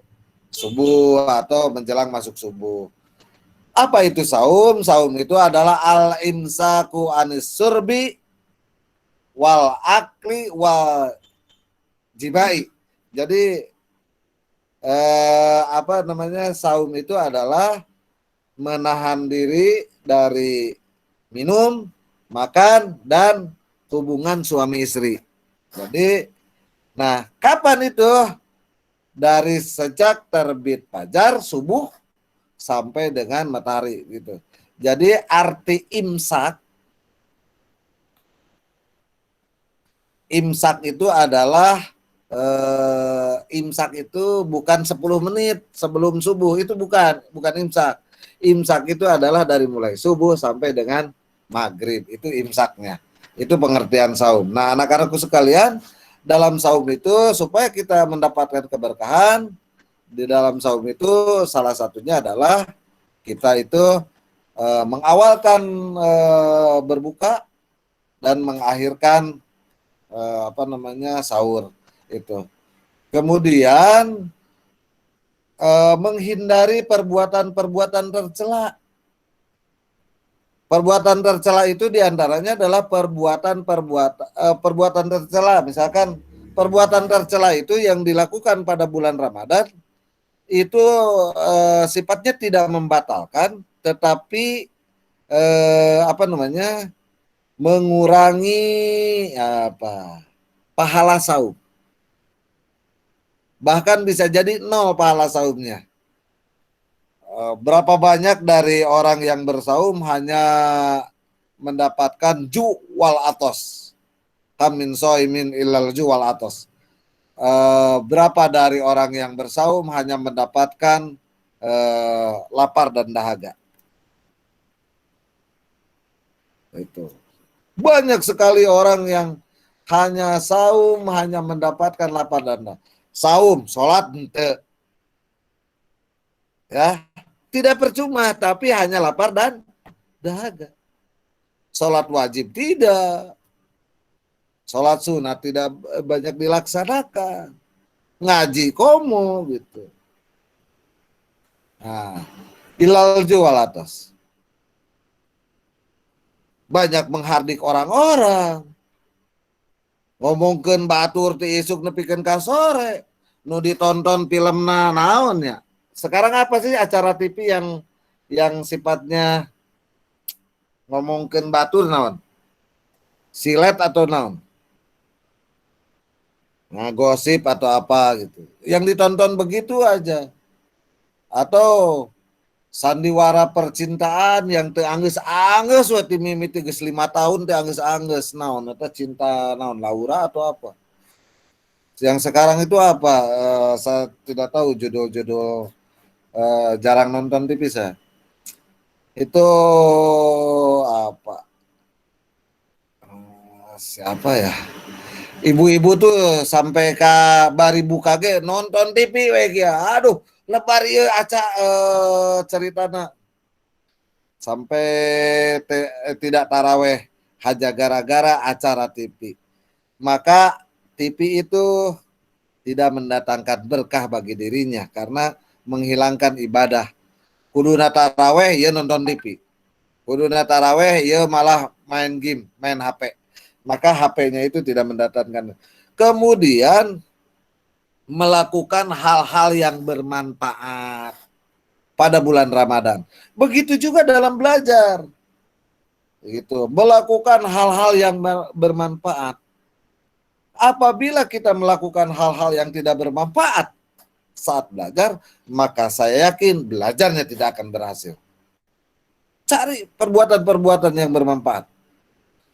subuh atau menjelang masuk subuh. Apa itu saum? Saum itu adalah al-imsaku anis surbi wal akli wal jimai. Jadi saum itu adalah menahan diri dari minum, makan, dan hubungan suami istri. Jadi, kapan itu? Dari sejak terbit fajar subuh sampai dengan matahari gitu. Jadi arti imsak itu adalah imsak itu bukan 10 menit sebelum subuh, itu bukan imsak. Imsak itu adalah dari mulai subuh sampai dengan maghrib, itu imsaknya. Itu pengertian saum. Nah, anak-anakku sekalian, dalam saum itu supaya kita mendapatkan keberkahan, di dalam saum itu salah satunya adalah kita itu mengawalkan berbuka dan mengakhirkan sahur itu. Kemudian menghindari perbuatan tercela. Perbuatan tercela itu diantaranya adalah perbuatan tercela. Misalkan perbuatan tercela itu yang dilakukan pada bulan Ramadan itu sifatnya tidak membatalkan, tetapi mengurangi apa? Pahala saum. Bahkan bisa jadi nol pahala saumnya. Berapa banyak dari orang yang bersaum hanya mendapatkan ju wal atos. Kamin soimin ilal ju wal atos. Berapa dari orang yang bersaum hanya mendapatkan lapar dan dahaga. Itu. Banyak sekali orang yang hanya saum hanya mendapatkan lapar dan dahaga. Saum, sholat ente. Ya, tidak percuma tapi hanya lapar dan dahaga. Sholat wajib tidak. Sholat sunat tidak banyak dilaksanakan. Ngaji komo gitu. Nah, ilal jual atas. Banyak menghardik orang-orang. Ngomongkeun batur ti isuk nepikeun ka sore. Nu ditonton filmna naon ya. Sekarang apa sih acara TV yang sifatnya ngomongkeun batur naon? Silet atau naon? Nah, gosip atau apa gitu. Yang ditonton begitu aja. Atau sandiwara percintaan yang teu anggeus-anggeus we ti mimiti geus 5 tahun teu anggeus-anggeus naon eta cinta naon Laura atau apa. Yang sekarang itu apa? Saya tidak tahu judul-judul, jarang nonton TV saya. Itu apa? Siapa ya? Ibu-ibu tuh sampai ke baribu kage nonton TV we kia. Aduh, lebar ieu aca ceritana sampai tidak taraweh haja gara-gara acara TV. Maka TV itu tidak mendatangkan berkah bagi dirinya karena menghilangkan ibadah. Kuduna taraweh ieu nonton TV. Kuduna taraweh ieu malah main game, main HP. Maka HP-nya itu tidak mendatangkan. Kemudian melakukan hal-hal yang bermanfaat pada bulan Ramadan. Begitu juga dalam belajar. Gitu, melakukan hal-hal yang bermanfaat. Apabila kita melakukan hal-hal yang tidak bermanfaat saat belajar, maka saya yakin belajarnya tidak akan berhasil. Cari perbuatan-perbuatan yang bermanfaat.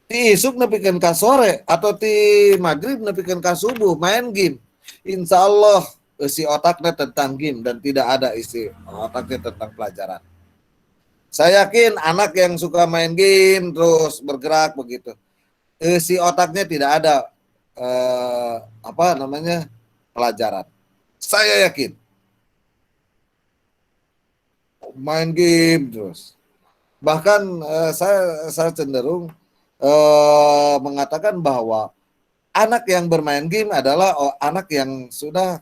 Ti isuk nepikeun ka sore atau ti maghrib nepikeun ka subuh main game. Insya Allah isi otaknya tentang game dan tidak ada isi otaknya tentang pelajaran. Saya yakin anak yang suka main game terus bergerak begitu, isi otaknya tidak ada pelajaran. Saya yakin main game terus. Bahkan saya cenderung mengatakan bahwa anak yang bermain game adalah anak yang sudah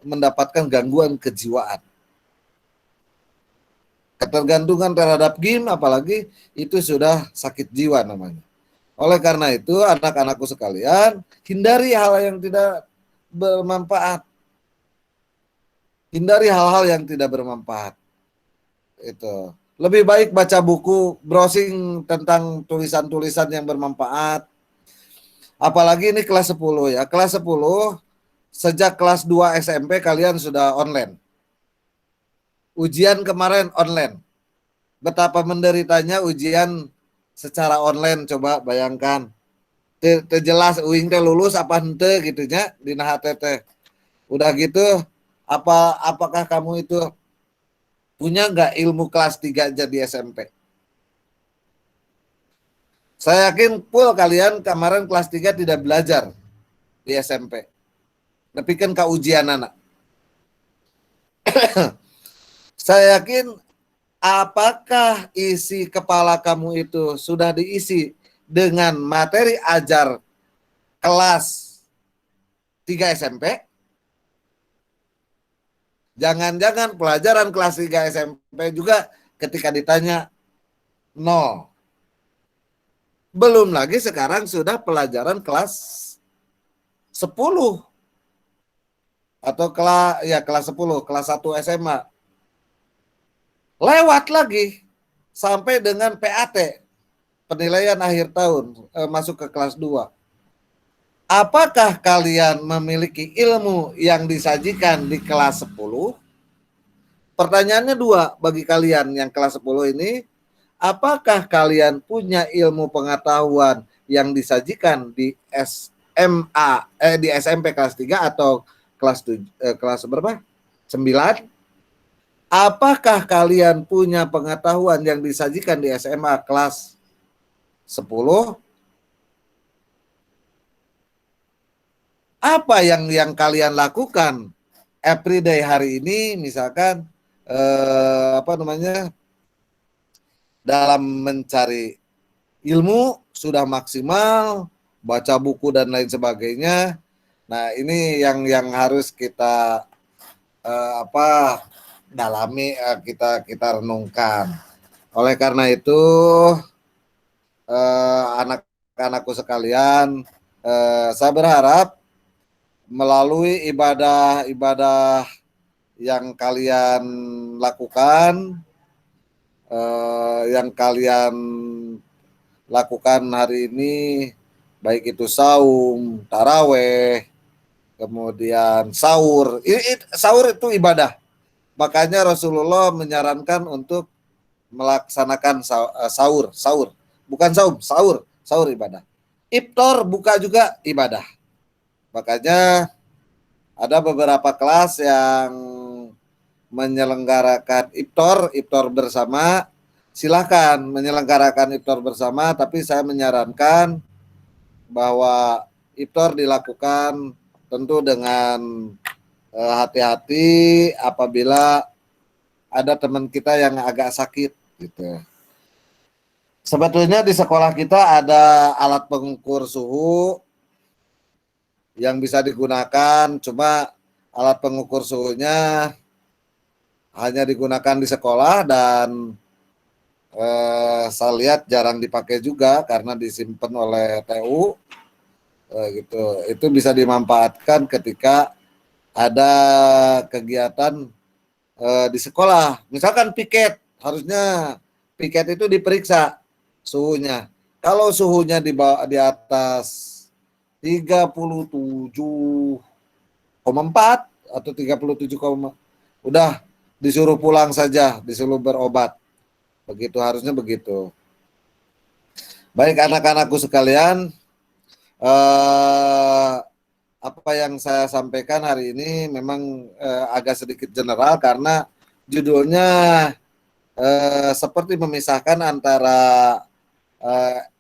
mendapatkan gangguan kejiwaan. Ketergantungan terhadap game apalagi itu sudah sakit jiwa namanya. Oleh karena itu anak-anakku sekalian, hindari hal yang tidak bermanfaat. Hindari hal-hal yang tidak bermanfaat. Itu. Lebih baik baca buku, browsing tentang tulisan-tulisan yang bermanfaat. Apalagi ini kelas 10 ya. Kelas 10 sejak kelas 2 SMP kalian sudah online. Ujian kemarin online. Betapa menderitanya ujian secara online, coba bayangkan. Jelas uing teh lulus apa henteu gitu nya dina HTT. Udah gitu apakah kamu itu punya nggak ilmu kelas 3 jadi SMP? Saya yakin full kalian kemarin kelas 3 tidak belajar di SMP. Tapi kan ke ujian anak. Saya yakin apakah isi kepala kamu itu sudah diisi dengan materi ajar kelas 3 SMP? Jangan-jangan pelajaran kelas 3 SMP juga ketika ditanya nol. Belum lagi sekarang sudah pelajaran kelas 10 atau kelas 10, kelas 1 SMA. Lewat lagi sampai dengan PAT. penilaian akhir tahun, masuk ke kelas 2. Apakah kalian memiliki ilmu yang disajikan di kelas 10? Pertanyaannya dua bagi kalian yang kelas 10 ini, apakah kalian punya ilmu pengetahuan yang disajikan di SMA, di SMP kelas 3 atau kelas berapa? 9? Apakah kalian punya pengetahuan yang disajikan di SMA kelas 10? Apa yang kalian lakukan everyday hari ini, misalkan dalam mencari ilmu sudah maksimal, baca buku dan lain sebagainya. Nah, ini yang harus kita dalami, kita renungkan. Oleh karena itu, anak-anakku sekalian, saya berharap melalui ibadah-ibadah yang kalian lakukan, hari ini, baik itu saum, taraweh, kemudian sahur. Sahur itu ibadah. Makanya Rasulullah menyarankan untuk melaksanakan sahur. Bukan saum, sahur ibadah. Iftar buka juga ibadah. Makanya ada beberapa kelas yang menyelenggarakan iftar bersama. Silahkan menyelenggarakan iftar bersama, tapi saya menyarankan bahwa iftar dilakukan tentu dengan hati-hati apabila ada teman kita yang agak sakit gitu. Sebetulnya di sekolah kita ada alat pengukur suhu yang bisa digunakan, cuma alat pengukur suhunya hanya digunakan di sekolah dan saya lihat jarang dipakai juga karena disimpan oleh TU gitu. Itu bisa dimanfaatkan ketika ada kegiatan di sekolah. Misalkan piket, harusnya piket itu diperiksa suhunya. Kalau suhunya di atas 37,4 atau 37, udah disuruh pulang saja, disuruh berobat. Begitu, harusnya begitu. Baik anak-anakku sekalian, apa yang saya sampaikan hari ini memang agak sedikit general karena judulnya seperti memisahkan antara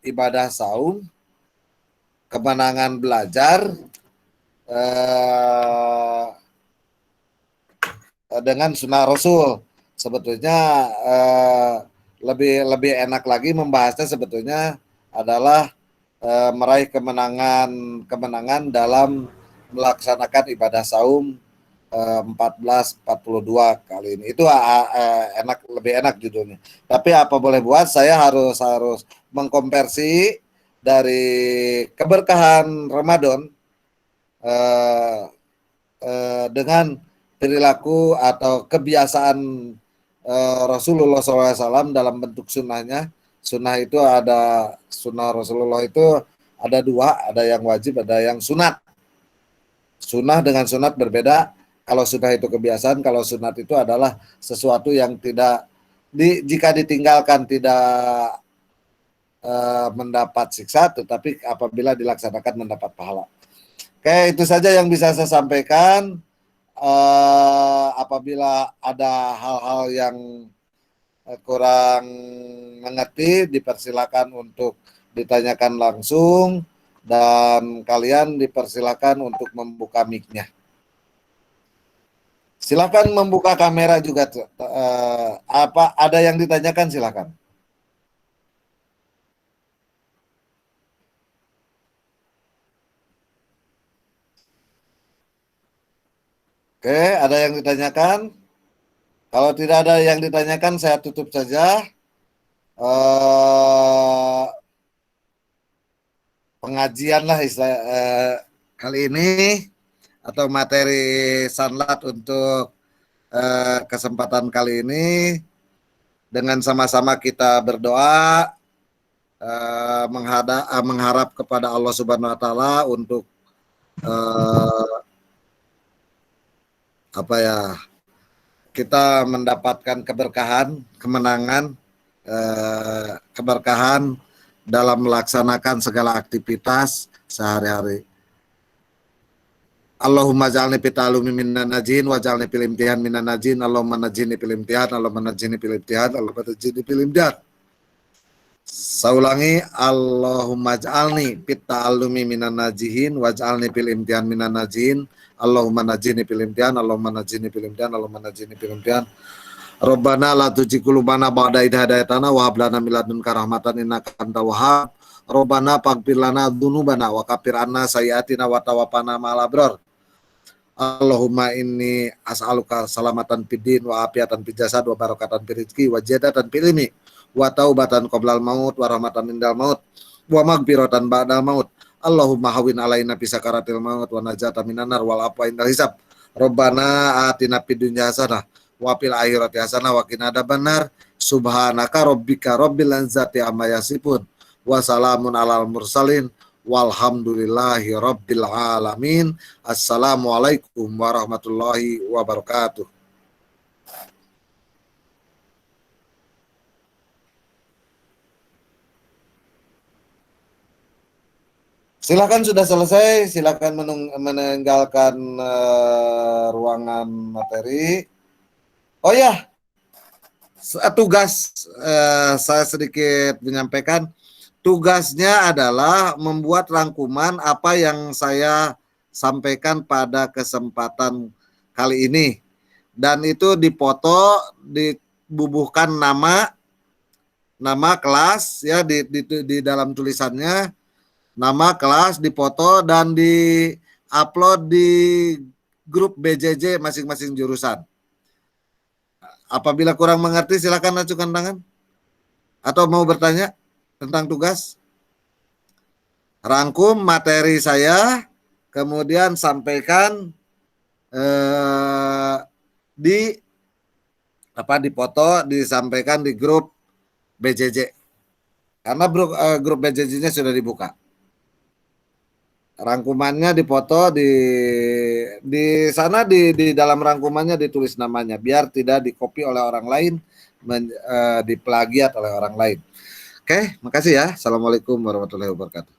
ibadah saum, kemenangan belajar, dengan sunnah Rasul. Sebetulnya lebih enak lagi membahasnya sebetulnya adalah meraih kemenangan dalam melaksanakan ibadah saum 1442 kali ini. Itu lebih enak judulnya. Tapi apa boleh buat, saya harus mengkonversi dari keberkahan Ramadan dengan perilaku atau kebiasaan Rasulullah SAW dalam bentuk sunnahnya. Sunnah itu ada, sunnah Rasulullah itu ada dua, ada yang wajib, ada yang sunat. Sunnah dengan sunat berbeda. Kalau sunnah itu kebiasaan, kalau sunat itu adalah sesuatu yang tidak jika ditinggalkan tidak mendapat siksa, tetapi apabila dilaksanakan mendapat pahala. Oke, itu saja yang bisa saya sampaikan. Apabila ada hal-hal yang kurang mengerti, dipersilakan untuk ditanyakan langsung, dan kalian dipersilakan untuk membuka mic-nya. Silakan membuka kamera juga. Ada yang ditanyakan, silakan. Oke, ada yang ditanyakan? Kalau tidak ada yang ditanyakan, saya tutup saja. Pengajian lah kali ini atau materi sanlat untuk kesempatan kali ini, dengan sama-sama kita berdoa mengharap kepada Allah Subhanahu wa taala untuk kita mendapatkan keberkahan, kemenangan, keberkahan dalam melaksanakan segala aktivitas sehari-hari. Allahumma ja'alni fitalumi minan najin wa ja'alni fil imtihan minan najin. Allahumma najini fil imtihan, Allahumma najini fil imtihan, Allahumma najini fil imtihan. Saya ulangi, Allahumma ja'alni fitalumi minan najihin wa ja'alni fil imtihan minan najin. Allahumma najini fil imtihan, Allahumma najini fil imtihan, Allahumma najini fil imtihan. Rabbana la tuzigh qulubana ba'da idh hadaytana wa hab lana min ladunka rahmatan innaka antal wahhab. Rabbana faghfir lana dzunubana wa kaffir anna sayyi'atina wa tawaffana ma'al abrar. Allahumma inni as'aluka salamatan fid din wa afiatan fil jasad wa barakatan fil rizqi wa ziyadatan fil ilmi wa taubatan qoblal maut wa rahmatan indal maut wa maghfiratan ba'dal maut. Allahumma hawwin alaina fi sakaratil maut wa najatan minan nar wal afwa indal hisab. Rabbana atina fid dunya hasanah wa fil akhirati hasanah wa qina adzabannar. Subhanaka rabbika rabbil izzati amma yasifun wa salamun alal mursalin walhamdulillahi rabbil alamin. Assalamualaikum warahmatullahi wabarakatuh. Silakan, sudah selesai, silakan meninggalkan ruangan materi. Oh ya, tugas saya sedikit menyampaikan. Tugasnya adalah membuat rangkuman apa yang saya sampaikan pada kesempatan kali ini. Dan itu dipoto, dibubuhkan nama kelas ya di dalam tulisannya, nama kelas dipoto dan di-upload di grup BJJ masing-masing jurusan. Apabila kurang mengerti silakan ajukan tangan atau mau bertanya tentang tugas. Rangkum materi saya, kemudian sampaikan dipoto, disampaikan di grup BJJ. Karena grup BJJ-nya sudah dibuka. Rangkumannya dipoto di sana, di dalam rangkumannya ditulis namanya biar tidak dikopi oleh orang lain, diplagiat oleh orang lain. Oke, makasih ya. Assalamualaikum warahmatullahi wabarakatuh.